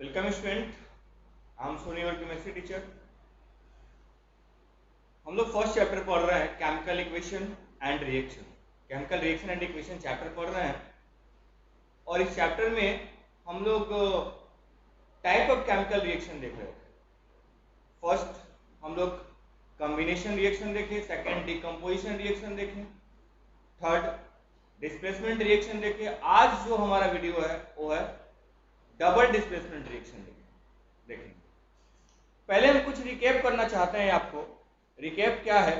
Welcome student, I am Soni your chemistry teacher. हम लोग first chapter पढ़ रहे हैं chemical equation and reaction. Chemical reaction and equation chapter पढ़ रहे हैं और इस चैप्टर में हम लोग टाइप ऑफ केमिकल रिएक्शन देख रहे थे। फर्स्ट हम लोग कॉम्बिनेशन रिएक्शन देखे, सेकंड डिकम्पोजिशन रिएक्शन देखे, थर्ड डिस्प्लेसमेंट रिएक्शन देखे। आज जो हमारा वीडियो है वो है डबल डिस्प्लेसमेंट रिएक्शन देखेंगे। पहले हम कुछ रिकेप करना चाहते हैं आपको। रिकेप क्या है,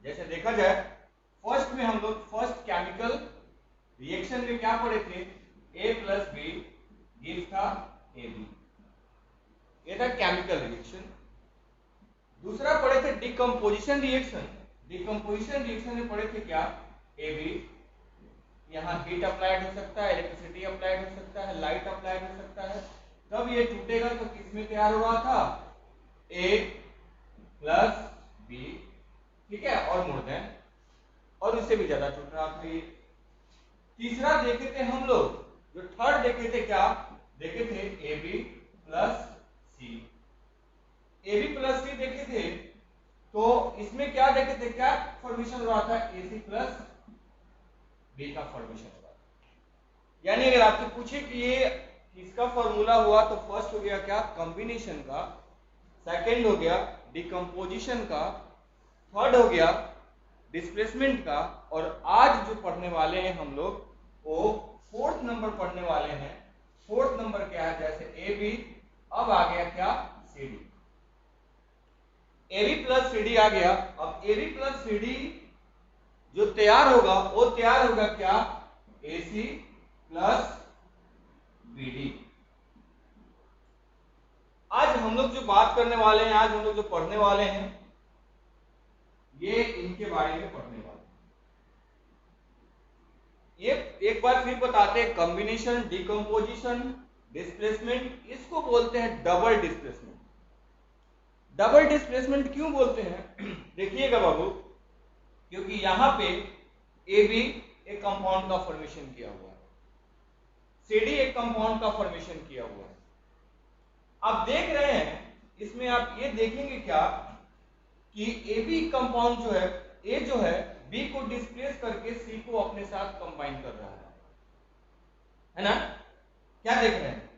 जैसे देखा जाए फर्स्ट में हम लोग फर्स्ट केमिकल रिएक्शन में क्या पढ़े थे, A प्लस बी गिव्स था AB, ये था केमिकल रिएक्शन। दूसरा पढ़े थे डिकम्पोजिशन रिएक्शन। डिकम्पोजिशन रिएक्शन में पढ़े थे क्या, AB, यहाँ हीट अप्लाइड हो सकता है, इलेक्ट्रिसिटी अप्लाइड हो सकता है, लाइट अप्लाइड हो सकता है। तब ये टूटेगा तो किसमें तैयार हो रहा था, A प्लस बी, ठीक है, और मोर देन, और इससे भी ज्यादा टूट रहा था ये। तीसरा देखे थे हम लोग, जो थर्ड देखे थे क्या, देखे थे A B plus C. A B plus C देखे थे तो इसमें क्या देखे थे, क्या फॉर्मेशन हो रहा था, ए सी प्लस बी का फॉर्मेशन हो रहा था। यानी अगर आपसे पूछे कि ये किसका फॉर्मूला हुआ तो फर्स्ट हो गया क्या, कॉम्बिनेशन का, सेकंड हो गया डिकम्पोजिशन का, थर्ड हो गया डिस्प्लेसमेंट का, और आज जो पढ़ने वाले हैं हम लोग वो फोर्थ नंबर पढ़ने वाले हैं। फोर्थ नंबर क्या है, जैसे ए बी, अब आ गया क्या, C D. A B plus C D आ गया। अब A B plus C D जो तैयार होगा वो तैयार होगा क्या, A C plus B D. आज हम लोग जो बात करने वाले हैं, आज हम लोग जो पढ़ने वाले हैं, ये इनके बारे में पढ़ने वाले हैं। ये एक बार फिर बताते हैं, कॉम्बिनेशन, डिकम्पोजिशन, डिस्प्लेसमेंट, इसको बोलते हैं डबल डिस्प्लेसमेंट। डबल डिस्प्लेसमेंट क्यों बोलते हैं देखिएगा बाबू, क्योंकि यहां पे ए बी एक कंपाउंड का फॉर्मेशन किया हुआ है, सी डी एक कंपाउंड का फॉर्मेशन किया हुआ है। आप देख रहे हैं इसमें, आप ये देखेंगे क्या कि ए बी कंपाउंड जो है, ए जो है बी को डिस्प्लेस करके सी को अपने साथ कंबाइन कर रहा है ना। क्या देख रहे हैं,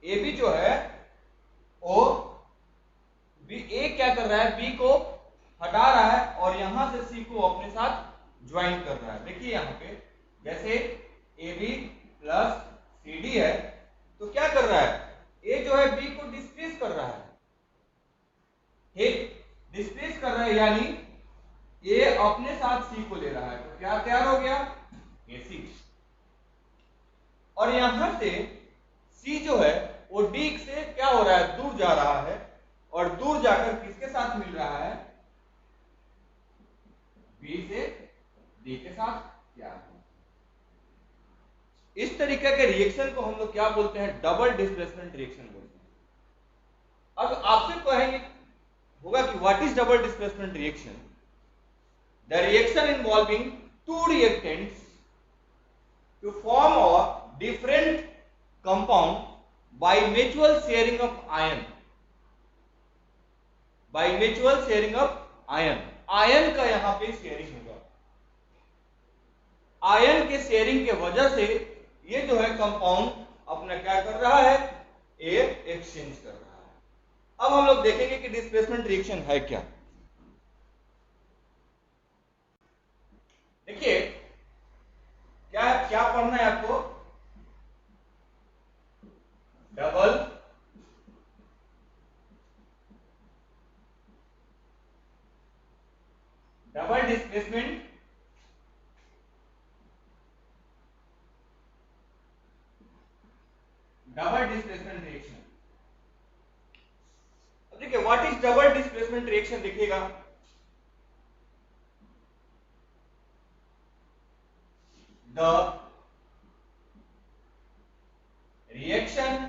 ए बी जो है वो बी, ए क्या कर रहा है, बी को हटा रहा है और यहां से सी को अपने साथ ज्वाइन कर रहा है। देखिए यहां पे जैसे A B plus C D है तो क्या कर रहा है, ए जो है बी को डिस्प्लेस कर रहा है, डिस्प्लेस कर रहा है, यानी ए अपने साथ सी को ले रहा है, तो क्या तैयार हो गया, AC। और यहां से सी जो है वो डी से क्या हो रहा है, दूर जा रहा है, और दूर जाकर किसके साथ मिल रहा है, बी से डी के साथ क्या। इस तरीके के रिएक्शन को हम लोग क्या बोलते हैं, डबल डिस्प्लेसमेंट रिएक्शन बोलते हैं। अब आपसे कहेंगे होगा कि what is double displacement reaction, the reaction involving two reactants to form a different compound by mutual sharing of ion, by mutual sharing of ion, ion का यहां पे शेयरिंग होगा। आयन के शेयरिंग के वजह से ये जो है कंपाउंड अपना क्या कर रहा है, एयर एक्सचेंज कर रहा है। अब हम लोग देखेंगे कि डिस्प्लेसमेंट रिएक्शन है क्या। देखिए क्या क्या पढ़ना है आपको, डबल डिस्प्लेसमेंट रिएक्शन। अब देखिए what is double displacement reaction, देखिएगा the reaction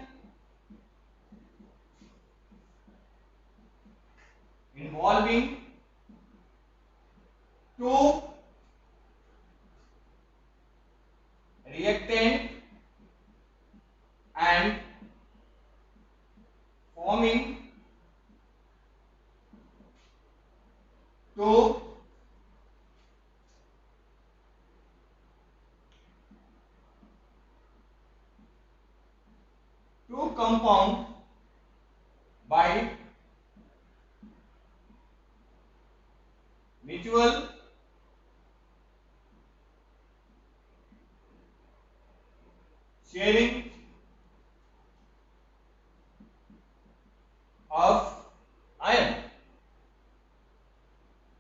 involving two reactant and two compound by mutual sharing of iron.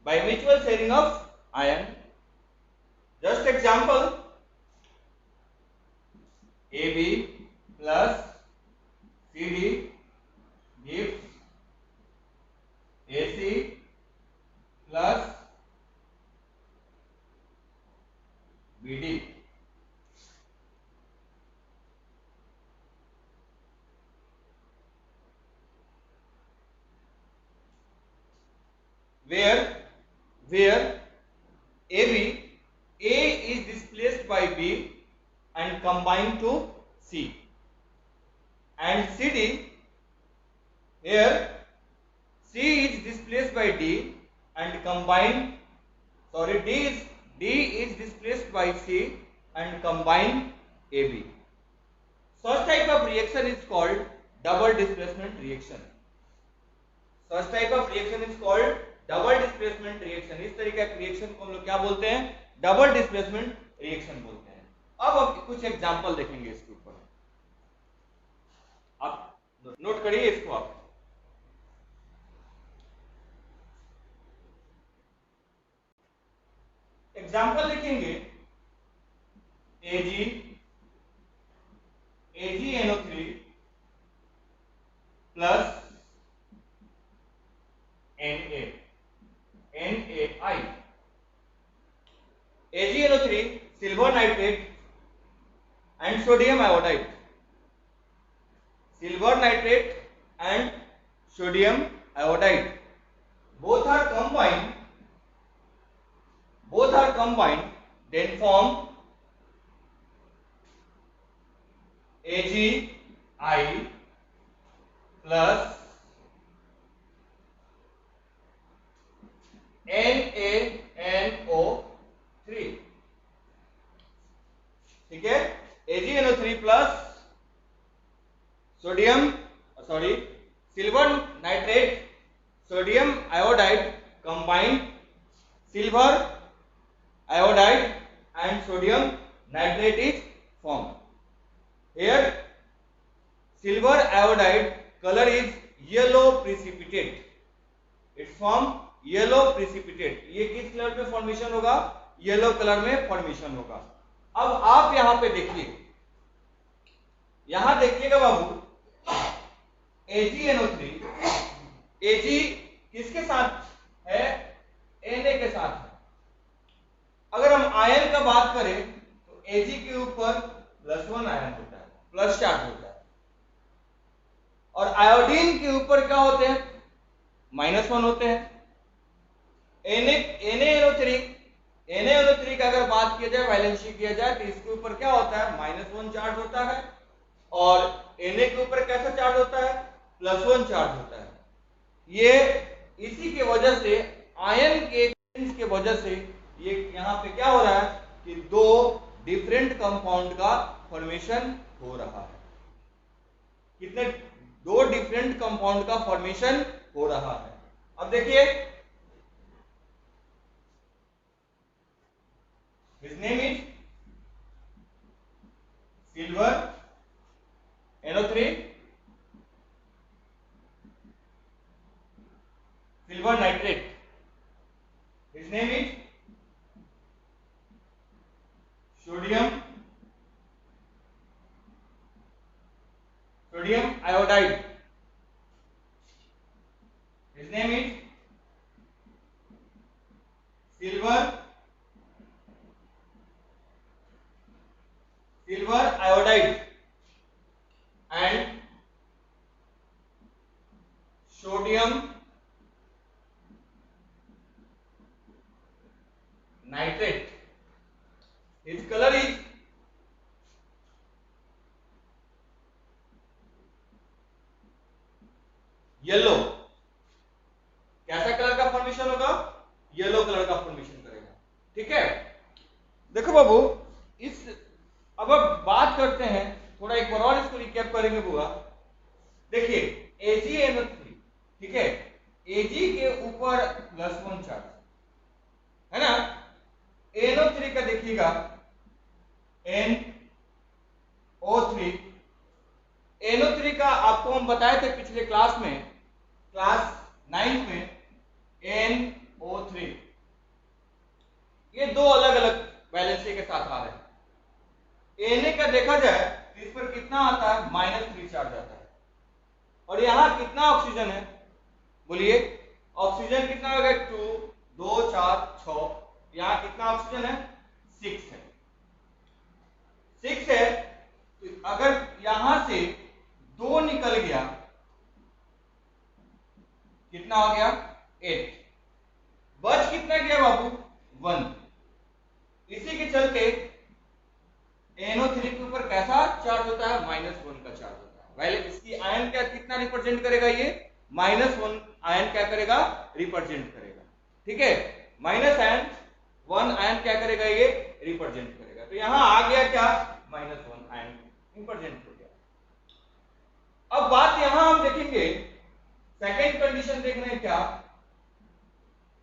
By mutual sharing of iron, just example, AB plus CD gives AC plus BD. Where AB, A is displaced by B and combined to C, and CD, here C is displaced by D and combined, sorry, D is displaced by C and combined AB. Such type of reaction is called double displacement reaction. Such type of reaction is called double displacement reaction. इस तरीके के reaction को हम लोग क्या बोलते हैं? Double displacement reaction बोलते हैं. अब कुछ एग्जांपल देखेंगे इसके ऊपर, आप नोट करिए इसको. आप एग्जांपल लिखेंगे AgNO3 plus NaI. AgNO3 silver nitrate and sodium iodide. Silver nitrate and sodium iodide. Both are combined, then form AgI plus NaNO3. ठीक है, AgNO3 plus silver nitrate sodium iodide combined silver iodide and sodium nitrate is formed. Here silver iodide color is yellow precipitate. It's formed yellow precipitate. ये किस colour में formation होगा? Yellow colour में formation होगा. अब आप यहां पे देखिए, यहां देखिएगा बाबू, AgNO3, Ag किसके साथ है? Na के साथ है. अगर हम आयन का बात करें तो Ag के ऊपर +1 आयन होता है, प्लस चार्ज होता है, और आयोडीन के ऊपर क्या होते हैं? -1 होते हैं. NaNO3 का अगर बात किया जाए, वैलेंसी किया जाए, तो इसके ऊपर क्या होता है? -1 चार्ज होता है, और Na के ऊपर कैसा चार्ज होता है? +1 चार्ज होता है. ये इसी के वजह से, आयन के एक्सचेंज के वजह से ये यहाँ पे क्या हो रहा है कि दो डिफरेंट कंपाउंड का फॉर्मेशन हो रहा है. कितने? दो डिफरेंट कंपाउंड का फॉर्मेशन हो रहा है. अब देखिए, his name is silver NO3 silver nitrate. His name is sodium iodide. His name is silver iodide and sodium nitrate. His color is yellow. कैसा कलर का फॉर्मेशन होगा? येलो कलर का फॉर्मेशन करेगा. ठीक है, देखो बाबू, अब बात करते हैं थोड़ा, एक बार और इसको रिकैप करेंगे बुआ, देखिए AgNO3, ठीक है, Ag के ऊपर +1 चार्ज है ना, NO3 का देखिएगा NO3, NO3 का आपको हम बताए थे पिछले क्लास में, क्लास 9 में, NO3 ये दो अलग अलग वैलेंसी के साथ आ रहे हैं। Na का देखा जाए तो इस पर कितना आता है, -3 चार्ज आता है, और यहां कितना ऑक्सीजन है, बोलिए ऑक्सीजन कितना हो गया, 2 2 4 6, यहां कितना ऑक्सीजन है, 6 है, 6 है, तो अगर यहां से 2 निकल गया कितना हो गया, 8, बच कितना गया बाबू, 1। इसी के चलते NO3 के ऊपर कैसा चार्ज होता है, -1 का चार्ज होता है। वैले इसकी आयन क्या कितना रिप्रेजेंट करेगा, ये -1 आयन क्या करेगा, रिप्रेजेंट करेगा, ठीक है, -1 आयन क्या करेगा, ये रिप्रेजेंट करेगा, तो यहां आ गया क्या, -1 आयन रिप्रेजेंट हो गया। अब बात यहां हम देखेंगे, सेकेंड कंडीशन देख रहे हैं क्या,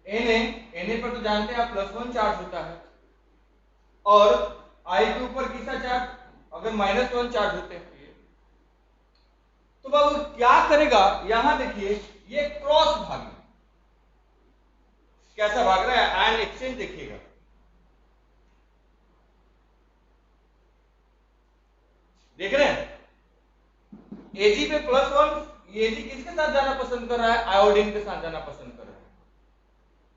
Na पर तो जानते हैं आप +1 चार्ज होता है, और I के ऊपर किसका चार्ज, अगर -1 चार्ज होते हैं तो बाबू क्या करेगा, यहां देखिए ये क्रॉस भाग कैसा भाग रहा है, आयन एक्सचेंज देखिएगा, देख रहे हैं Ag पे +1, ये Ag किसके साथ जाना पसंद कर रहा है, आयोडीन के साथ जाना पसंद कर रहा है,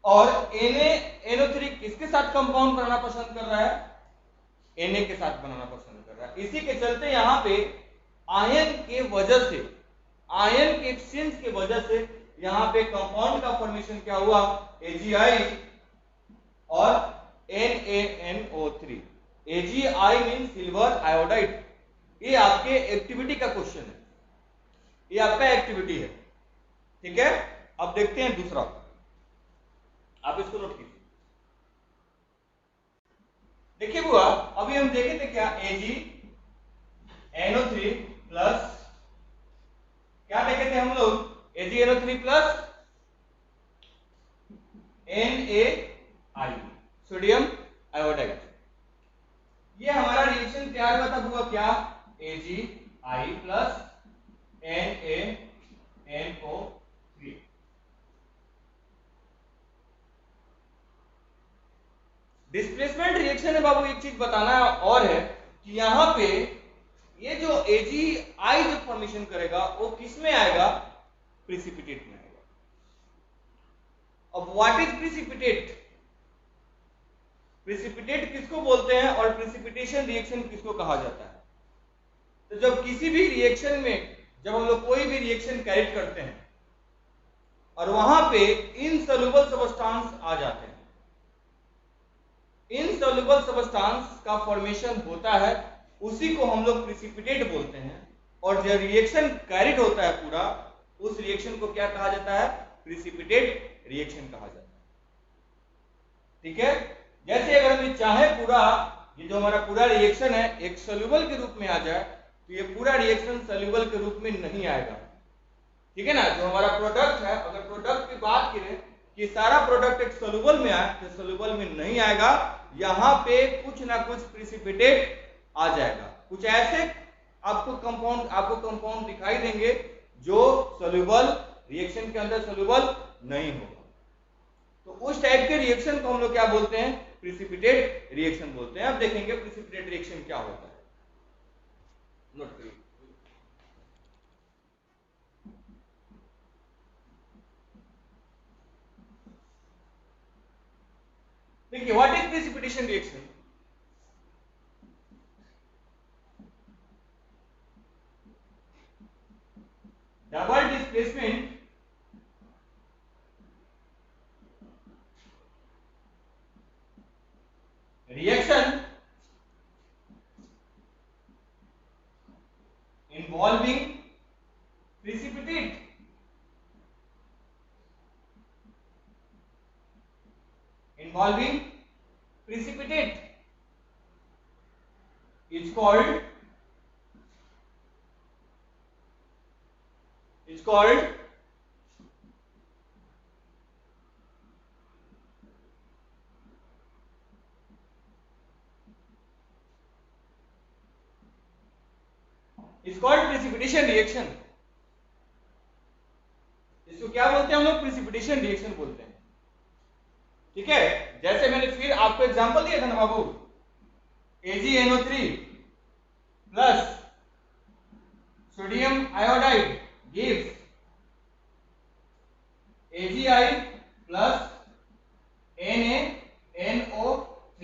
और NaNO3 किसके साथ कंपाउंड करना पसंद कर रहा है, Na के साथ बनाना पसंद कर रहा है। इसी के चलते यहां पे आयन के वजह से, आयन के एक्सचेंज के वजह से यहां पे कंपाउंड का फॉर्मेशन क्या हुआ, Agi और NaNO3। Agi mean silver iodide, ये आपके एक्टिविटी का क्वेश्चन है, ये आपका एक्टिविटी है, ठीक है। अब देखते हैं दूसरा, आप इसको नोट कीजिए, देखिए बुआ अभी हम देखे थे क्या, AgNO3 प्लस, क्या देखे थे हम लोग, AgNO3 plus NaI sodium iodide, ये हमारा रिएक्शन तैयार हुआ था बुआ क्या, AgI plus NaNO3। Displacement reaction है बाबू, एक चीज बताना और है कि यहां पे ये जो AgI जो फॉर्मेशन करेगा वो किस में आएगा, प्रिसिपिटेट में आएगा। अब व्हाट इज प्रिसिपिटेट, प्रिसिपिटेट किसको बोलते हैं और प्रिसिपिटेशन रिएक्शन किसको कहा जाता है, तो जब किसी भी रिएक्शन में, जब हम लोग कोई भी रिएक्शन कैरी करते हैं और वहां पे इनसॉल्युबल सब्सटेंस आ जाते हैं, इनसॉल्युबल सब्सटेंस का फॉर्मेशन होता है, उसी को हम लोग प्रिसिपिटेट बोलते हैं, और जब रिएक्शन कैरिड होता है पूरा, उस रिएक्शन को क्या कहा जाता है, प्रिसिपिटेट रिएक्शन कहा जाता है, ठीक है। जैसे अगर हम चाहे पूरा ये जो हमारा पूरा रिएक्शन है एक सोल्यूबल के रूप में आ जाए, तो ये पूरा रिएक्शन सोल्यूबल के रूप में नहीं आएगा, ठीक है ना। जो हमारा प्रोडक्ट है, अगर प्रोडक्ट की बात करें कि सारा प्रोडक्ट एक सोल्यूबल में आए, तो सोल्यूबल में नहीं आएगा, यहां पे कुछ ना कुछ प्रिसिपिटेट आ जाएगा, कुछ ऐसे आपको कंपाउंड दिखाई देंगे जो सोल्यूबल रिएक्शन के अंदर सोल्यूबल नहीं होगा, तो उस टाइप के रिएक्शन को हम लोग क्या बोलते हैं, प्रिसिपिटेट रिएक्शन बोलते हैं। अब देखेंगे प्रिसिपिटेट रिएक्शन क्या होता है, नोट करिए, देखिए what is precipitation reaction, double displacement reaction involving precipitate, involving precipitate is called is called precipitation reaction। इसको क्या बोलते हैं हम लोग? प्रिसिपिटेशन रिएक्शन बोलते हैं। ठीक है, जैसे मैंने फिर आपको एग्जांपल दिया था ना बाबू, AgNO3 plus sodium iodide gives AgI plus NaNO3।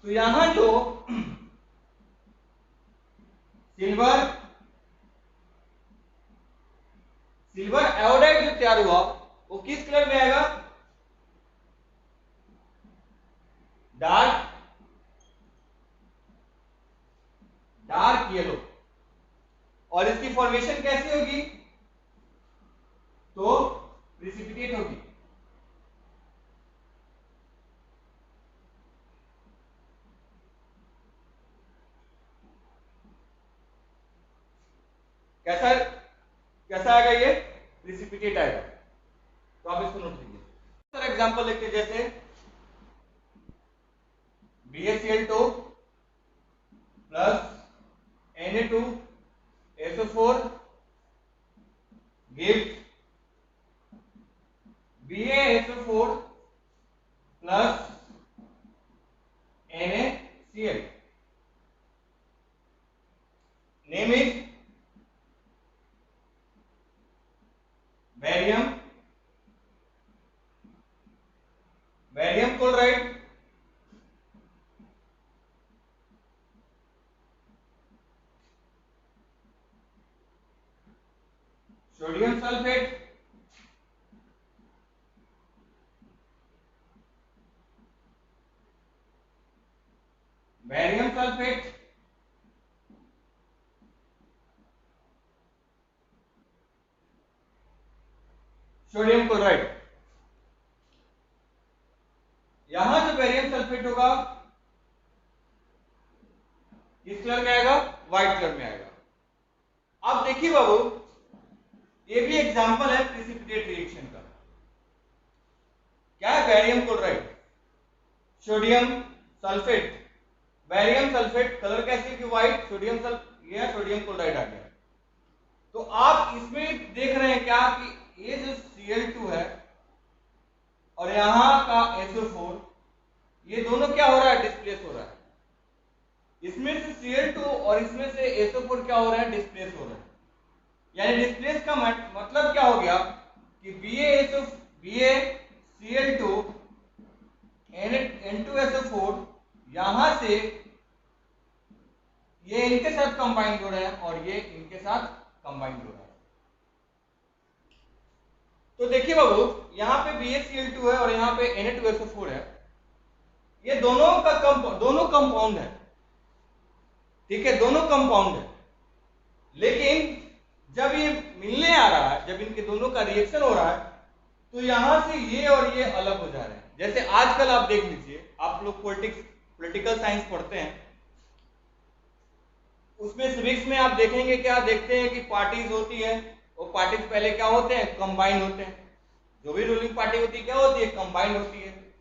तो यहां जो सिल्वर आयोडाइड जो तैयार हुआ वो किस कलर में आएगा? Dark yellow. और इसकी फॉर्मेशन कैसी होगी? तो प्रिसिपिटेट होगी। कैसा कैसा आएगा? ये प्रिसिपिटेट आएगा। तो आप इसको नोट कीजिए। सर एग्जांपल देखते, जैसे BaCl2 plus Na2SO4 gives BaSO4 plus NaCl। Name is barium chloride sodium sulphate barium sulphate sodium chloride. यहां जो बैरियम सल्फेट होगा किस कलर में आएगा? व्हाइट कलर में आएगा। अब देखिए बाबू, ये भी एग्जांपल है प्रिसिपिटेट रिएक्शन का। क्या है? Barium chloride sodium sulphate, barium sulphate, colour कैसे है कि व्हाइट, सोडियम ये सोडियम क्लोराइड आ गया। तो आप इसमें देख रहे हैं क्या कि ये जो Cl2 है और यहां का SO4, ये दोनों क्या हो रहा है? डिस्प्लेस हो रहा है। इसमें से Cl2 और इसमें से SO4 क्या हो रहा है? डिस्प्लेस हो रहा है। यानी डिस्प्लेस का मतलब क्या हो गया कि BaCl2 N2SO4 यहां से ये इनके साथ कंबाइंड हो रहे हैं और ये इनके साथ कंबाइंड हो रहा है। तो देखिए बाबू, यहां पे BaCl2 है और यहां पे Na2SO4 है। ये दोनों कंपाउंड है। ठीक है, दोनों कंपाउंड है। लेकिन जब ये मिलने आ रहा है, जब इनके दोनों का रिएक्शन हो रहा है, तो यहां से ये और ये अलग हो जा रहे हैं। जैसे आजकल आप देख लीजिए, आप लोग पॉलिटिकल साइंस पढ़ते हैं, उसमें सिविक्स में आप देखेंगे, क्या देखते हैं कि पार्टीज होती है, वो पार्टीज पहले क्या होते हैं? कंबाइन होते हैं। जो भी रूलिंग पार्टी होती है क्या होती है? कंबाइन होती है।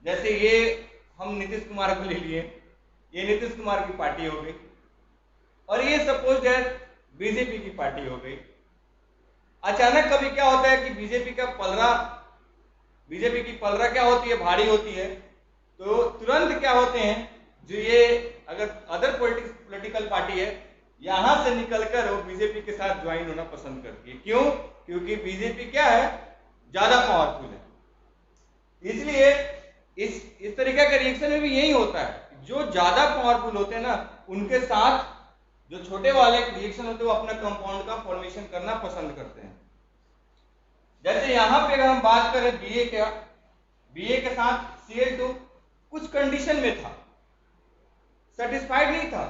जैसे ये हम नीतीश कुमार को ले लिए, ये नीतीश कुमार की पार्टी हो गई, और ये सपोज दैट बीजेपी की पार्टी हो गई। अचानक कभी क्या होता है कि बीजेपी की पलरा क्या होती है? भारी होती है। तो तुरंत क्या होते हैं, जो ये अगर अदर पॉलिटिकल पार्टी है, यहां से निकलकर वो बीजेपी के साथ ज्वाइन होना पसंद करती है। क्यों? क्योंकि बीजेपी क्या है? ज्यादा पावरफुल है। इसलिए इस तरीके का रिएक्शन में भी यही होता है, जो ज्यादा पावरफुल होते हैं ना, उनके साथ जो छोटे वाले रिएक्शन होते हैं वो अपना कंपाउंड का फॉर्मेशन करना पसंद करते हैं। जैसे यहां पे अगर हम बात करें BA के साथ Cl2 कुछ कंडीशन में था, सेटिस्फाइड नहीं था।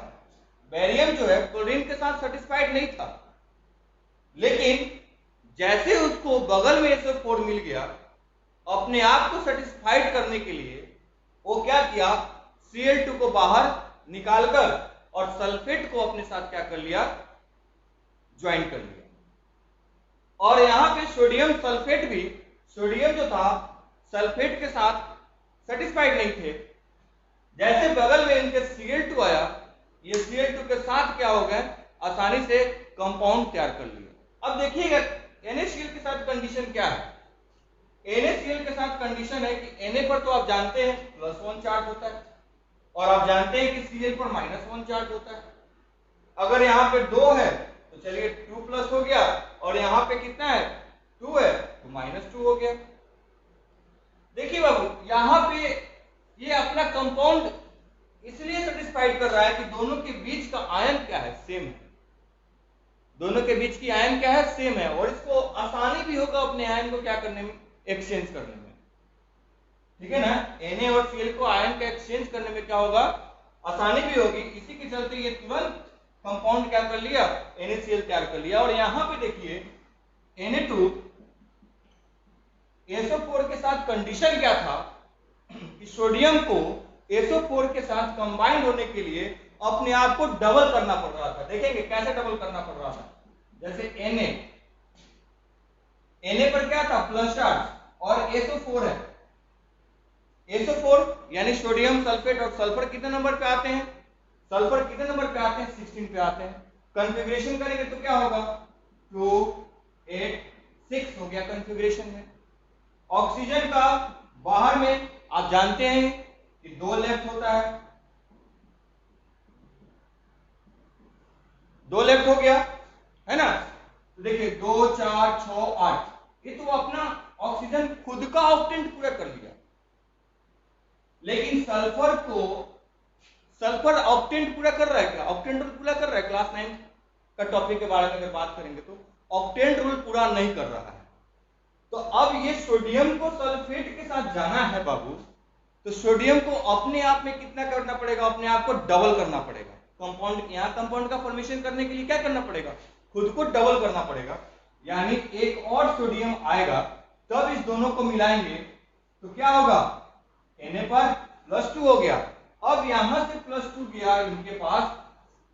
बैरियम जो है क्लोरीन के साथ सेटिस्फाइड नहीं था, लेकिन जैसे उसको बगल में SO4 मिल गया, अपने आप को सेटिस्फाइड करने के लिए वो क्या किया? Cl2 को बाहर निकालकर और सल्फेट को अपने साथ क्या कर लिया? ज्वाइन कर लिया। और यहाँ पे सोडियम सल्फेट भी, सोडियम जो था सल्फेट के साथ सेटिस्फाइड नहीं थे। जैसे बगल में इनके Cl2 आया, ये Cl2 के साथ क्या हो गए, आसानी से कंपाउंड तैयार कर लिया। अब देखिएगा NaCl के साथ कंडीशन क्या है। NaCl के साथ कंडीशन है कि Na पर तो आप जानते हैं +1 चार्ज होता है और आप जानते हैं कि Cl पर -1 चार्ज होता है। अगर यहाँ पे 2 है तो चलिए 2+ हो गया, और यहाँ पे कितना है 2 है तो -2 हो गया। देखिए बाबू यहाँ पे ये अपना कंपाउंड इसलिए सेटिस्फाइड कर रहा है कि दोनों के बीच का आयन क्या है, सेम है। दोनों के बीच की आयन क्या है, सेम है, और इसको आसानी भी होगा अपने आयन को क्या करने में, एक्सचेंज करने में। ठीक है ना, Na और Cl को आयन का एक्सचेंज करने में क्या होगा, आसानी भी होगी। इसी के चलते ये तुरंत कंपाउंड क्या कर लिया, NaCl तैयार कर लिया। और यहाँ पे देखिए Na2 SO4 के साथ कंडीशन क्या था कि सोडियम को SO4 के साथ कंबाइंड होने के लिए अपने आप को डबल करना पड़ रहा था। देखेंगे कैसे डबल करना पड़ रहा था। जैसे Na पर क्या था, प्लस चार्ज, और SO4 है, SO4 यानी सोडियम सल्फेट, और सल्फर कितने नंबर पे आते हैं, सल्फर कितने नंबर पे आते हैं, 16 पे आते हैं। कॉन्फ़िगरेशन करेंगे तो क्या होगा, 2 8 6 हो गया कॉन्फ़िगरेशन में। ऑक्सीजन का बाहर में आप जानते हैं कि 2 लेफ्ट होता है, 2 लेफ्ट हो गया है ना। तो देखिए 2 4 6 8, ये तो अपना ऑक्सीजन खुद का ऑक्टेंट पूरा कर लिया। लेकिन सल्फर को, सल्फर ऑक्टेंट पूरा कर रहा है क्या, ऑक्टेंट रूल पूरा कर रहा है। क्लास 9 का टॉपिक के बारे में अगर बात करेंगे तो ऑक्टेंट रूल पूरा नहीं कर रहा है। तो अब ये सोडियम को सल्फेट के साथ जाना है बाबू, तो सोडियम को अपने आप में कितना करना पड़ेगा, अपने आप को डबल करना पड़ेगा। कंपाउंड, यहाँ कंपाउंड का फॉर्मेशन करने के लिए क्या करना पड़ेगा, खुद को डबल करना पड़ेगा। यानी एक और सोडियम आएगा, तब इस दोनों को मिलाएंगे तो क्या होगा, Na पर +2 हो गया। अब यहां से +2 गया इनके पास,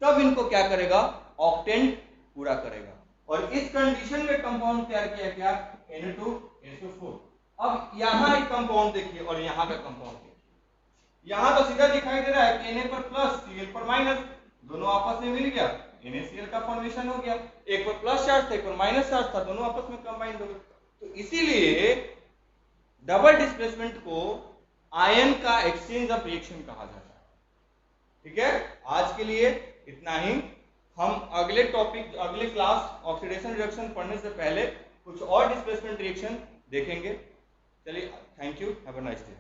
तब इनको क्या करेगा, ऑक्टेंट पूरा करेगा। और इस कंडीशन में कंपाउंड तैयार किया क्या, Na2SO4। अब यहाँ एक कंपाउंड देखिए और यहाँ का कंपाउंड देखिए, यहाँ तो सीधा दिखाई दे रहा है कि Na पर प्लस, Cl पर माइनस, दोनों आपस में मिल गया, NaCl का फॉर्मेशन हो गया। एक पर प्लस चार्ज था, एक पर माइनस चार्ज था, दोनों आपस में कंबाइंड हो गए। तो इसीलिए डबल डिस्प्लेसमेंट को आयन का एक्सचेंज ऑफ रिएक्शन कहा जाता है। ठीक है, आज के लिए इतना ही। हम अगले टॉपिक, अगले क्लास ऑक्सीडेशन रिएक्शन पढ़ने से पहले कुछ और डिस्प्लेसमेंट रिएक्शन देखेंगे। चलिए, thank you, have a nice day.